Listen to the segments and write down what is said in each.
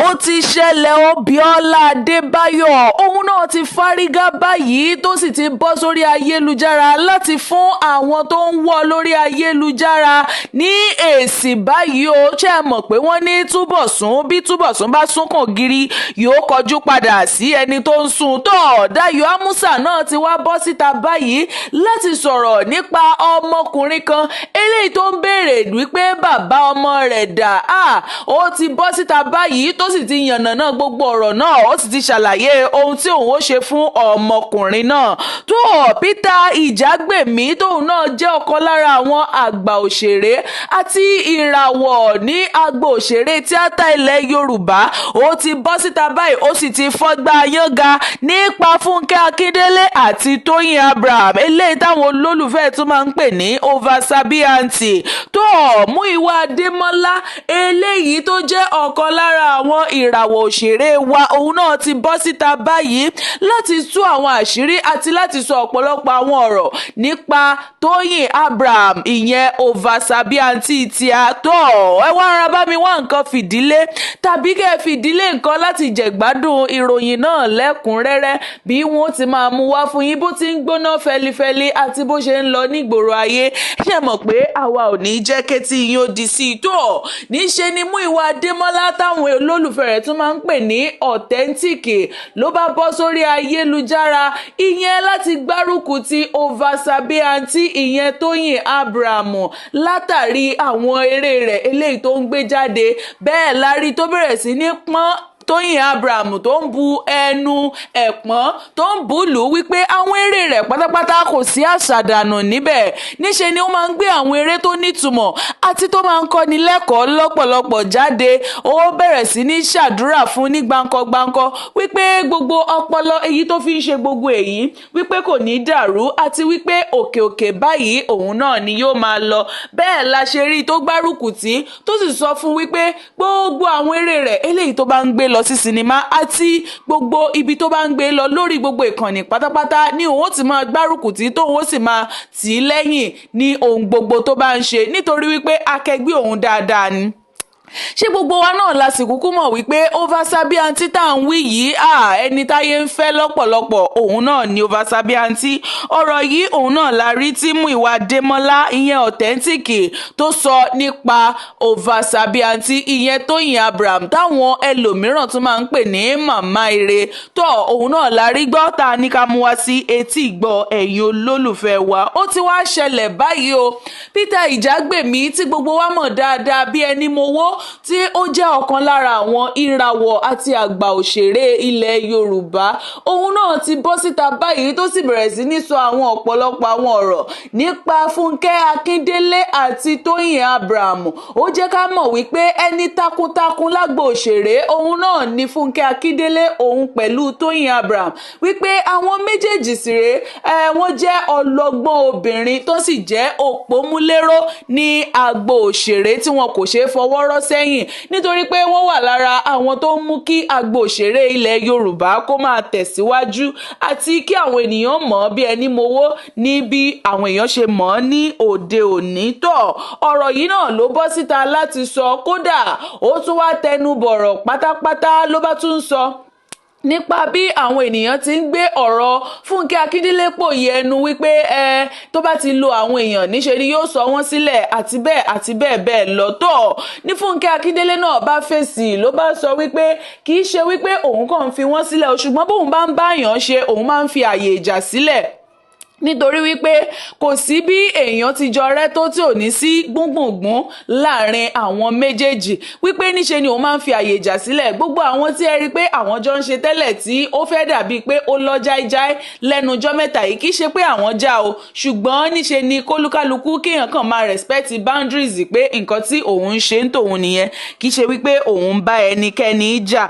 ó ti ṣẹlẹ̀ o. Biola Adebayo òun náà ti fárígá báyìí tó sì ti bọ́ sórí ayélujára láti fún àwọn tó ń wọ́ lórí ayélujára ní èsì báyìí o. ṣé ẹ mọ̀ pé wọ́n ní túbọ̀sún bí túbọ̀sún bá súnkàn gírí yóò kọjú padà sí ẹni tó ń sùn tọ̀. Dayo Amusa náà ti wá bọ́ síta báyìí láti sọ̀rọ̀ nípa ọmọkùnrin kan eléyìí tó ń béèrè wípé bàbá ọmọ rẹ̀ dà. Ó ti bọ́ síta báyìí tó sì ti yànnàná gbogbo ọ̀rọ̀ náà, ó sì ti ṣàlàyé ohun tí òun ó ṣe fún ọmọkùnrin náà. tó Peter Ìjàgbèmí tóun náà jẹ́ ọ̀kan lára àwọn àgbà òṣèré àti ìràwọ̀ ní agbo òṣèré tíátà ilẹ̀ Yorùbá, ó ti bọ́ síta báyìí ó sì ti fọ́gbá yánga nípa Funke Akindele àti Toyin Abraham eléyìí táwọn olólùfẹ́ tún máa ń pè ní oversabianti. Múyìwá Adémọ́lá eléyìí tó jẹ́ ọ̀kan lára àwọn ìràwọ̀ òṣèré wa, òun náà ti bọ́ síta báyìí láti tú àwọn àṣírí àti láti sọ ọ̀pọ̀lọpọ̀ àwọn ọ̀rọ̀ nípa Toyin Abraham ìyẹn oversabianti tí a tọ̀. Ẹ wá ara bá mi wá nǹkan fìdílé tàbí kẹ́ fìdílé nǹkan láti jẹ̀gbádùn ìròyìn náà lẹ́kùnrẹ́rẹ́ bí wọ́n ti máa mú wá fún yín bó ti ń gbóná fẹlifẹli àti bó ṣe ń lọ nígboro ayé. Ṣé mọ̀ pé àwa ò ní jẹ́ kétí yín ó di sí i tó níṣe ni Múyìwá Adémọ́lá táwọn olólùfẹ́ rẹ̀ tún máa ń pè ní ọ̀tẹ́ntìkì ló bá bọ́ sórí ayélujára ìyẹn láti gbárùkù ti oversabianti ìyẹn Toyin Abraham látàrí àwọn eré rẹ̀ eléyìí tó ń gbé jáde. Bẹ́ẹ̀ la rí tó bẹ̀rẹ̀ sí ní pọ́n Toyin Abraham tó ń bu ẹnu ẹ̀pọ́n tó ń bù lù wípé àwọn eré rẹ̀ pátápátá kò sí àṣàdànù níbẹ̀. Níṣe ni ó máa ń gbé àwọn eré tó nítumọ̀ àti tó máa ń kọ́ni lẹ́kọ̀ọ́ lọ́pọ̀lọpọ̀ jáde. Ó bẹ̀rẹ̀ sí ní ṣàdúrà fún ní gbáǹkọ́ wípé gbogbo ọpọlọ èyí tó fi ń ṣe gbogbo èyí wípé kò ní dàrú àti wípé òkè òkè báyìí òun náà ni yóò máa lọ. Bẹ́ẹ̀ la ṣe rí tó gbárùkù tí tó sì sọ fún wípé gbogbo àwọn eré rẹ̀ eléyìí tó bá ń gbé lọ sí sinimá àti gbogbo ibi tó bá ń gbé lọ lórí gbogbo ìkànnì pátápátá ni òun ti máa gbárùkù tí tóun ó sì máa tì í lẹ́yìn ní ohun gbogbo tó bá ń ṣe nítorí wípé akẹgbẹ́ òun dáadáa ni. Ṣé gbogbo wa náà la sì kúkú mọ̀ wípé oversabianti tá à ń wí yìí ẹni táyé ń fẹ́ lọ́pọ̀lọpọ̀ òun náà ni oversabianti. Ọ̀rọ̀ yìí òun náà la rí tí Múyìwá Adémọ́lá ìyẹn ọ̀tẹ́ntìkì tó sọ nípa oversabianti ìyẹn Toyin Abraham táwọn ẹlòmíràn tún máa ń pè ní màmá ire. Òun náà la rí gbọ́ tá a ní ká mú wá sí etí ìgbọ́ ẹ̀yin olólùfẹ́ wa. Ó ti wá ṣẹlẹ̀ báyìí o. Peter Ìjàgbèmí tí gbogbo wa mọ̀ dáadáa bí ẹni mowó tí ó jẹ́ ọ̀kan lára àwọn ìràwọ̀ àti àgbà òṣèré ilẹ̀ Yorùbá, òun náà ti bọ́ síta báyìí tó sì bẹ̀rẹ̀ sí ní sọ àwọn ọ̀pọ̀lọpọ̀ àwọn ọ̀rọ̀ nípa Funke Akindele àti Toyin Abraham. Ó jẹ́ ká mọ̀ wípé ẹni takuntakun lágbo òṣèré òun náà ni Funke Akindele òun pẹ̀lú Toyin Abraham wípé àwọn méjèèjì sì rèé wọ́n jẹ́ ọlọ́gbọ́n obìnrin tó sì jẹ́ òpómúléró ní agbo òṣèré tí wọn kò ṣeé fọwọ́ rọ́ sẹ́yìn nítorí pé wọ́n wà lára àwọn tó ń mú kí agbo òṣèré ilẹ̀ Yorùbá kó máa tẹ̀síwájú àti kí àwọn ènìyàn mọ̀ bí ẹni mowó ní bí àwọn èèyàn ṣe mọ̀ ní òde òní. Ọ̀rọ̀ yìí náà ló bọ́ síta láti sọ, kódà ó tún wá tẹnu bọ̀rọ̀ pátápátá ló bá tún sọ nípa bí àwọn ènìyàn ti ń gbé ọ̀rọ̀ Funke Akindele pòyì ẹnu wípé tó bá ti lo àwọn èèyàn níṣe ni yóò sọ wọ́n sílẹ̀ àti bẹ́ẹ̀ bẹ́ẹ̀ lọ. Ní Funke Akindele náà bá fèsì ló bá sọ wípé kì í ṣe wípé òun kàn ń fi wọ́n sílẹ̀ ṣùgbọ́n bóun bá ń báyàn ṣe òun máa ń fi àyè ìjà sílẹ̀ nítorí wípé kò sí bí èèyàn ti jọ rẹ́ tó tí ò ní sí gbùngbùngbùn láàrin àwọn méjèèjì wípé níṣe ni òun máa ń fi àyè ìjà sílẹ̀. Gbogbo àwọn tí ẹ rí pé àwọn jọ ń ṣe tẹ́lẹ̀ tí ó fẹ́ dàbí pé ó lọ jáíjáí lẹ́nujọ́ mẹ́ta yìí kì í ṣe pé àwọn já o, ṣùgbọ́n níṣe ni kólúkálukú kéèyàn kàn máa respect boundaries pé nǹkan tí òun ń ṣe ń tòun nìyẹn, kì í ṣe wípé òun ń bá ẹnikẹ́ni jà.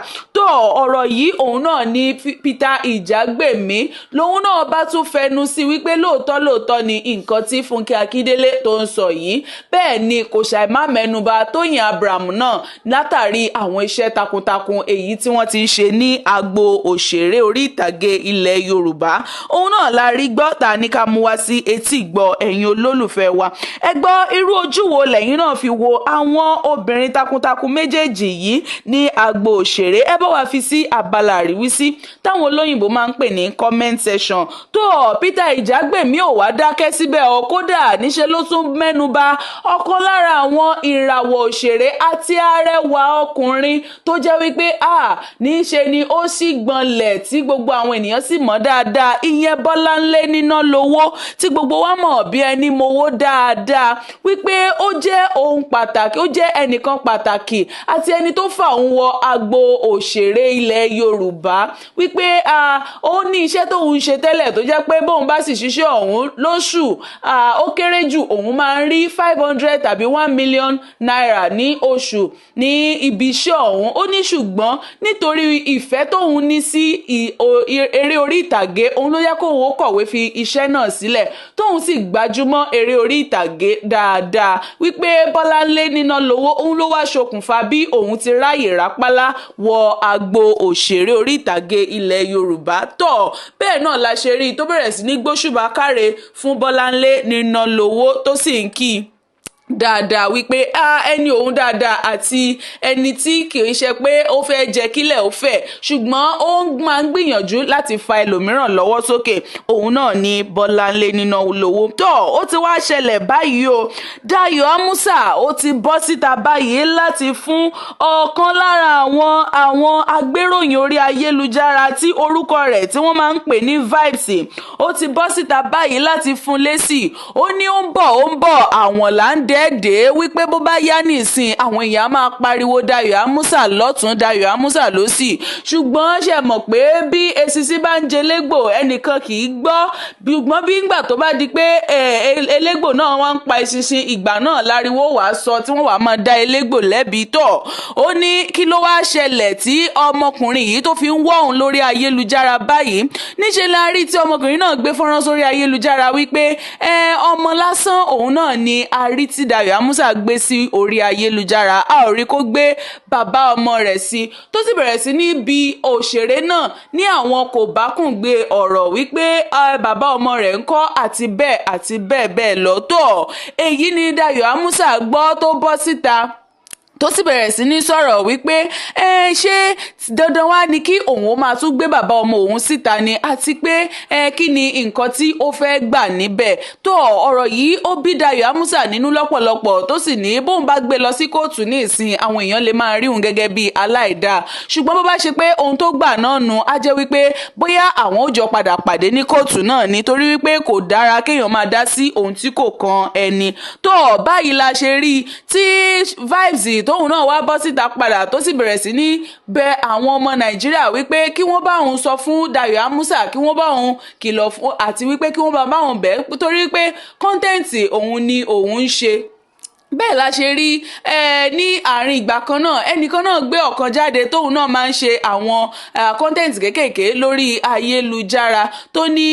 Ọ̀rọ̀ yìí òun náà ni Peter Ìjàgbèmí lòun náà bá tún fẹnu sí wípé lóòótọ́ ni nǹkan tí Funke Akindele tó ń sọ yìí, bẹ́ẹ̀ ni kò ṣàì má mẹ́nuba Toyin Abraham náà látàrí àwọn iṣẹ́ takuntakun èyí tí wọ́n ti ń ṣe ní agbo òṣèré orí ìtàgé ilẹ̀ Yorùbá. Òun náà la rí gbọ́ ta ní ká mú wá sí etí gbọ́ ẹ̀yin olólùfẹ́ wa. Ẹ gbọ́ irú ojú wo lẹ́yìn náà fi wo àwọn obìnrin takuntakun méjèèjì yìí ní agbo òṣèré? Ẹ bá wa fi sí abala àríwísí táwọn olóyìnbó máa ń pè ní comment section. Tó Peter Ìjàgbèmí ò wá dákẹ́ síbẹ̀ o, kódà níṣe ló tún mẹ́nuba ọ̀kan lára àwọn ìràwọ̀ òṣèré àti arẹwà ọkùnrin tó jẹ́ wípé níṣe ni ó sì gbọ̀nlẹ̀ tí gbogbo àwọn ènìyàn sì mọ̀ dáadáa, ìyẹn Bọ́láńlé Nínálowó tí gbogbo wa mọ̀ bí ẹni mowó dáadáa, wípé ó jẹ́ ohun pàtàkì, ó jẹ́ ẹnìkan pàtàkì àti ẹni tó fà òun wọ agbo òṣèré ilẹ̀ Yorùbá, wípé ó ní iṣẹ́ tóun ṣe tẹ́lẹ̀ tó jẹ́ pé bóun bá sì ṣiṣẹ́ ọ̀hún lóṣù ó kéré jù òun máa ń rí 500 tàbí 1 million naira ní oṣù ní ibi iṣẹ́ ọ̀hún. Ó ní ṣùgbọ́n nítorí ìfẹ́ tóun ní sí eré orí ìtàgé òun ló yẹ kóun ó kọ̀wé fi iṣẹ́ náà sílẹ̀ tóun sì gbajúmọ̀ eré orí ìtàgé dáadáa, wípé Bọ́láńlé Nínálowó òun ló wá ṣokùnfà bí òun ti ráyè rápálá wọ agbo òṣèré orí ìtàgé ilẹ̀ Yorùbá. Bẹ́ẹ̀ náà la ṣe rí tó bẹ̀rẹ̀ sí ní gbóṣùbà káre fún Bọ́láńlé Nínálowó tó sì ń kí dáadáa wípé ẹni òun dáadáa àti ẹni tí kì í ṣe pé ó fẹ́ jẹ́ kílẹ̀ ó fẹ́ ṣùgbọ́n ó máa ń gbìyànjú láti fa ẹlòmíràn lọ́wọ́ sókè, òun náà ni Bọ́láńlé Nínálowó. Ó ti wá ṣẹlẹ̀ báyìí o, Dayọ̀ Amusa ó ti bọ́ síta báyìí láti fún ọ̀kan lára àwọn agbéròyìn orí ayélujára tí orúkọ rẹ̀ tí wọ́n máa ń pè ní Vibes, ó ti bọ́ síta báyìí láti fún lésì. Ó ní ó ń bọ̀ àwọn là ń dẹ́ẹ̀dẹ́ wípé bó bá yá nìsín àwọn èèyàn máa pariwo Dayọ̀ Amusa lọ́tún Dayọ̀ Amusa lósì, ṣùgbọ́n ṣe mọ̀ pé bí esisi bá ń jẹ elégbò ẹnìkan kì í gbọ́, ṣùgbọ́n bí ìgbà tó bá di pé elégbò náà wọ́n ń pa eṣinṣin, ìgbà náà láriwo wàá sọ tí wọ́n wàá máa dá elégbò lẹ́bi. Ó ní kí ló wá ṣẹlẹ̀ tí ọmọkùnrin yìí tó fi ń wọ́ òun lórí ayélujára báyìí. Níṣe la rí tí ọmọkùnrin náà gbé fọ́nrán sórí ayélujára wípé ọmọ lásán òun náà ni a rí tí Dayọ̀ Amusa gbé sí orí ayélujára, a ò rí kó gbé bàbá ọmọ rẹ̀ sí, tó sì bẹ̀rẹ̀ sí ní bi òṣèré náà ní àwọn kò bá kùn gbé ọ̀rọ̀ wípé bàbá ọmọ rẹ̀ ń kọ́ àti bẹ́ẹ̀ lọ. Èyí ni Dayọ̀ Amusa gbọ́ tó bọ́ síta tó sì bẹ̀rẹ̀ sí ní sọ̀rọ̀ wípé ṣé dandan wá ni kí òun ó máa tún gbé bàbá ọmọ òun síta ni, àti pé kí ni nǹkan tí ó fẹ́ gbà níbẹ̀. Ọ̀rọ̀ yìí ó bí Dayọ̀ Amusa nínú lọ́pọ̀lọpọ̀ tó sì ní bóun bá gbé lọ sí kóòtù ní ìsìn àwọn èèyàn lè máa rí òun gẹ́gẹ́ bí aláìdáa, ṣùgbọ́n bó bá ṣe pé ohun tó gbà náà nu á jẹ́ wípé bóyá àwọn ó jọ padà pàdé ní kóòtù náà nítorí wípé kò dára kéèyàn máa dá sí ohun tí kò kan ẹni. Báyìí la ṣe rí tí Vibes tóun náà wá bọ́ síta padà tó sì bẹ̀rẹ̀ sí ní bẹ àwọn ọmọ Nàìjíríà wípé kí wọ́n bá òun sọ fún Dayọ̀ Amusa, kí wọ́n bá òun kìlọ̀ fún àti wípé kí wọ́n bá òun bẹ̀ torí pé kọ́ńtẹ́ǹtì òun ni òun ń ṣe. Bẹ́ẹ̀ la ṣe rí ní àárín ìgbà kan náà ẹnìkan náà gbé ọ̀kan jáde tóun náà máa ń ṣe àwọn content kéékèèké lórí ayélujára tó ní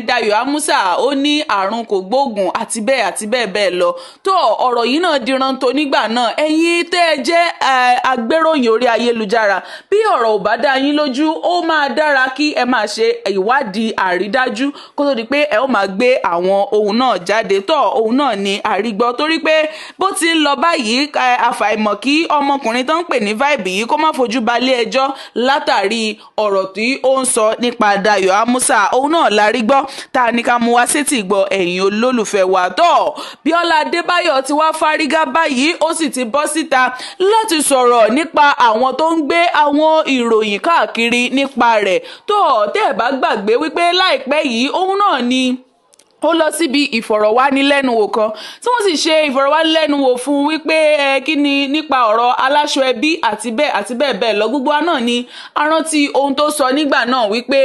Dayọ̀ Amusa ó ní àrùn kògbóògùn àti bẹ́ẹ̀ lọ. Ọ̀rọ̀ yìí náà diran tó nígbà náà. Ẹ̀yin tẹ́ ẹ jẹ́ agbéròyìn orí ayélujára, bí ọ̀rọ̀ ò bá dá yín lójú ó máa dára kí ẹ máa ṣe ìwádìí àrídájú kó tó di pé ẹ ó máa gbé àwọn ohun náà jáde. Ohun náà ni àrígbọ́ torí pé bó ti ń lọ báyìí àfàìmọ̀ kí ọmọkùnrin tó ń pè ní Vibe yìí kó má fojú balẹ̀ ẹjọ́ látàrí ọ̀rọ̀ tí ó ń sọ nípa Dayọ̀ Amusa. Òun náà la rí gbọ́ tá ní ká mú wá sétí gbọ́ ẹ̀yin olólùfẹ́ wa. Biola Adebayo ti wá fárígá báyìí, ó sì ti bọ́ síta láti sọ̀rọ̀ nípa àwọn tó ń gbé àwọn ìròyìn káàkiri nípa rẹ̀. Tẹ́ ẹ bá gbàgbé wípé láìpẹ́ yìí òun náà ni ó lọ síbi ìfọ̀rọ̀wánilẹ́nuwò kan tí wọ́n sì ṣe ìfọ̀rọ̀wánilẹ́nuwò fún wípé kí ni nípa ọ̀rọ̀ aláṣọ ẹbí àti bẹ́ẹ̀ bẹ́ẹ̀ lọ. Gbogbo wa náà ni a rántí ohun tó sọ nígbà náà wípé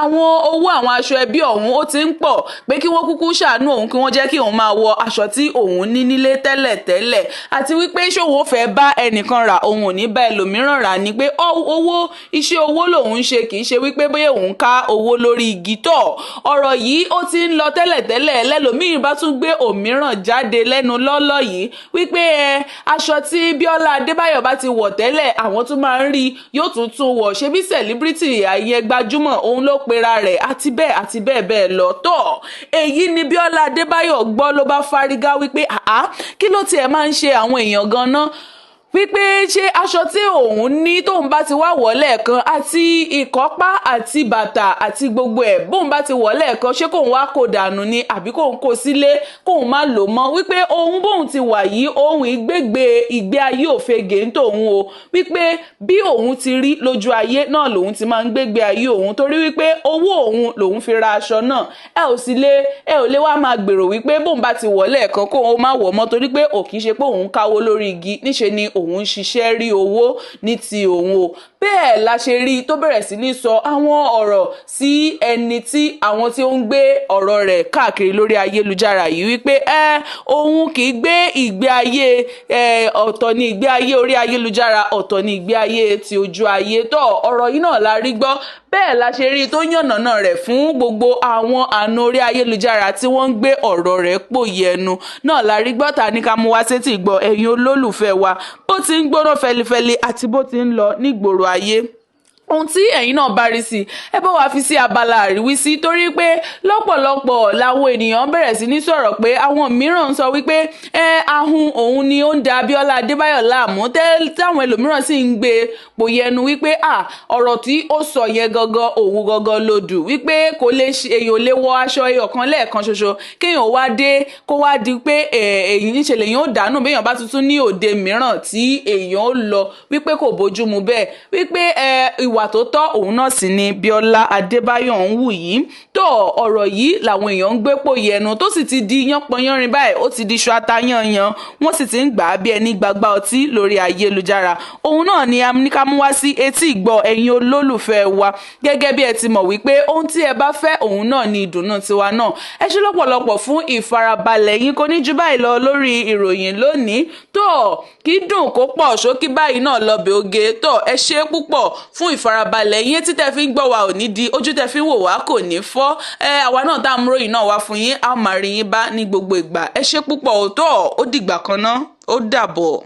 àwọn owó àwọn aṣọ ẹbí ọ̀hún ó ti ń pọ̀ pé kí wọ́n kúkú ṣàánú òun kí wọ́n jẹ́ kí òun máa wọ aṣọ tí òun ní nílé tẹ́lẹ̀ àti wípé ṣòwò fẹ́ bá ẹnìkan rà òun ò ní bá ẹlòmíràn rà ni pé iṣẹ́ owó lòun ń ṣe kì í ṣe wípé bóyá òun ká owó lórí igi tọ̀. Ọ̀rọ̀ yìí ó ti ń lọ tẹ́lẹ̀tẹ́lẹ̀ lẹ́lòmíì bá tún gbé òmíràn jáde lẹ́nu lọ́lọ́ yìí wípé aṣọ tí Biola Adebayo bá ti wọ̀ tẹ́lẹ̀ àwọn tún máa ń rí yóò tún wọ̀ ṣe bí celebrity ayé gbajúmọ̀ òun ló pera rẹ̀ àti bẹ́ẹ̀ lọ tọ̀. Èyí ni Biola Adebayo gbọ́ ló bá fárígá wípé kí ló tiẹ̀ máa ń ṣe àwọn èèyàn gan-an wípé ṣé aṣọ tí òun ní tóun bá ti wá wọ̀ lẹ́ẹ̀kan àti ìkọ́pá àti bàtà àti gbogbo ẹ̀ bóun bá ti wọ̀ lẹ́ẹ̀kan ṣé kóun wá kó dànù ni àbí kóun kó sílé kóun má lò mọ́ wípé òun bóun ti wà yìí òun ìgbé ayé òfegè ń tòun o wípé bí òun ti rí lójú ayé náà lòun ti máa ń gbégbé ayé òun torí wípé owó òun lòun fi ra aṣọ náà ẹ ò lè wá máa gbèrò wípé bóun bá ti wọ̀ lẹ́ẹ̀kan kóun má wọ̀ mọ́ torí pé kì í ṣe pé òun káwó lórí igi níṣe ni òun ń ṣiṣẹ́ rí owó ní ti òun o. Bẹ́ẹ̀ la ṣe rí tó bẹ̀rẹ̀ sí ní sọ àwọn ọ̀rọ̀ sí ẹni tí àwọn tí ó ń gbé ọ̀rọ̀ rẹ̀ káàkiri lórí ayélujára yìí wípé òun kì í gbé ìgbé ayé ọ̀tọ̀ ní ìgbé ayé orí ayélujára ọ̀tọ̀ ní ìgbé ayé ti ojú ayé tó. Ọ̀rọ̀ yìí náà la rí gbọ́ bẹ́ẹ̀ la ṣe rí tó yànnàná rẹ̀ fún gbogbo àwọn àna orí ayélujára tí wọ́n ń gbé ọ̀rọ̀ rẹ̀ pòyì ẹnu náà la rí gbọ́ ta ní ká mú wá sétí gbọ́ ẹ̀yin olólùfẹ́ wa bó ti ń gbóná fẹlifẹli àti bó ti ń lọ nígboro ayé. Ohun tí ẹ̀yin náà bá rí sí ẹ bá wa fi sí abala àríwísí torí pé lọ́pọ̀lọpọ̀ làwọn ènìyàn bẹ̀rẹ̀ sí ní sọ̀rọ̀ pé àwọn mìíràn sọ wípé ahun òun ni ó ń da Biola Adebayo láàmú táwọn ẹlòmíràn sì ń gbé pòyẹnu wípé ọ̀rọ̀ tí ó sọ yẹn gangan òun gangan lòdù wípé kò lè ṣe èèyàn lè wọ aṣọ ẹyọkan lẹ́ẹ̀kan ṣoṣo kéèyàn wá dé kó wá di pé èyí níṣe lèyàn ó dànù béèyàn bá tuntun ní òde mìíràn tí èèyàn ó lọ wípé kò bójúmu bẹ́ẹ̀ wípé ìwà tó tọ́ òun náà sì ni Biola Adebayo ń wù yìí tó. Ọ̀rọ̀ yìí làwọn èèyàn ń gbé pòyì ẹnu tó sì ti di yánpọnyánrin báyìí ó ti di iṣu atayanyan wọ́n sì ti ń gbà á bí ẹni gbagba ọtí lórí ayélujára. Òun náà ni a ní ká mú wá sí etí ìgbọ́ ẹ̀yin olólùfẹ́ wa gẹ́gẹ́ bí ẹ ti mọ̀ wípé ohun tí ẹ bá fẹ́ òun náà ni ìdùnnú tiwa náà. Ẹ ṣé lọ́pọ̀lọpọ̀ fún ìfarabalẹ̀ yín kò ní jù báyìí lọ lórí ìròyìn lónìí tó. Kí dùn kó pọ̀ ṣókí báyìí náà lọ́bẹ̀ oge tó. Ẹ ṣé púpọ̀ fún ìfarabalẹ̀ yín tí tẹ́ fi ń gbọ́ wa ò ní di ojú tẹ́ fi ń wò wá kò ní fọ́. Àwa náà tá à ń ròyìn náà wá fún yín a máa rí yín bá ní gbogbo ìgbà. Ẹ ṣé púpọ̀ tó ó dìgbà kan náà ó dàbọ̀.